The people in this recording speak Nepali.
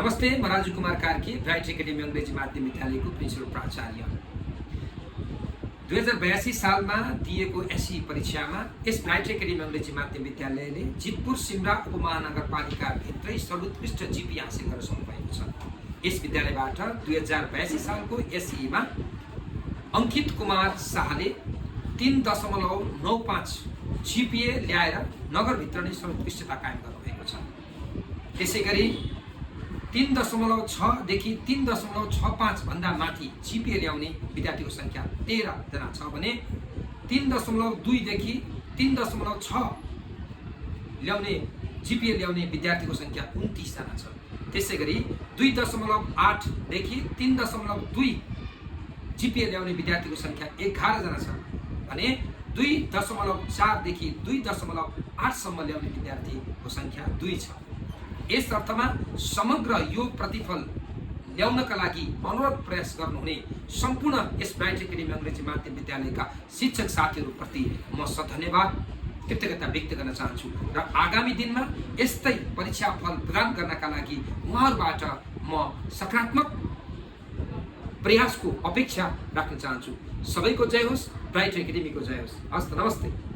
नमस्ते, म राजु कुमार कार्की, ब्राइट एकाडेमी अङ्ग्रेजी माध्यम विद्यालयको प्रिन्सिपल प्राचार्य। 2082 सालमा दिएको एसई परीक्षामा यस ब्राइट एकाडेमी अङ्ग्रेजी माध्यम विद्यालयले जितपुर सिमरा उपमहानगरपालिकाभित्रै सर्वोत्कृष्ट जिपी हासिल गर्न सक्नुभएको छ। यस विद्यालयबाट 2082 सालको एसईमा अङ्कित कुमार शाहले 3.95 जिपिए ल्याएर नगरभित्र नै सर्वोत्कृष्टता कायम गर्नुभएको छ। त्यसैगरी 3.6 देखि 3.65 भन्दा माथि जिपिए ल्याउने विद्यार्थीको संख्या 13 जना छ भने 3.2 देखि 3.6 ल्याउने जिपिए ल्याउने विद्यार्थीको संख्या 29 जना छ। त्यसैगरी 2.8 देखि 3.2 जिपिए ल्याउने विद्यार्थीको संख्या 11 जना छ भने 2.4 देखि 2.8 सम्म ल्याउने विद्यार्थीको संख्या 2 छ। यस अर्थमा समग्र यो प्रतिफल ल्याउनका लागि अनवरत प्रयास गर्नुहुने सम्पूर्ण यस ब्राइट एकाडेमी अङ्ग्रेजी माध्यम विद्यालयका शिक्षक साथीहरूप्रति म सधन्यवाद कृतज्ञता व्यक्त गर्न चाहन्छु र आगामी दिनमा यस्तै परीक्षा फल प्रदान गर्नका लागि उहाँहरूबाट म सकारात्मक प्रयासको अपेक्षा राख्न चाहन्छु। सबैको जय होस्, ब्राइट एकाडेमीको जय होस्। हस्त, नमस्ते।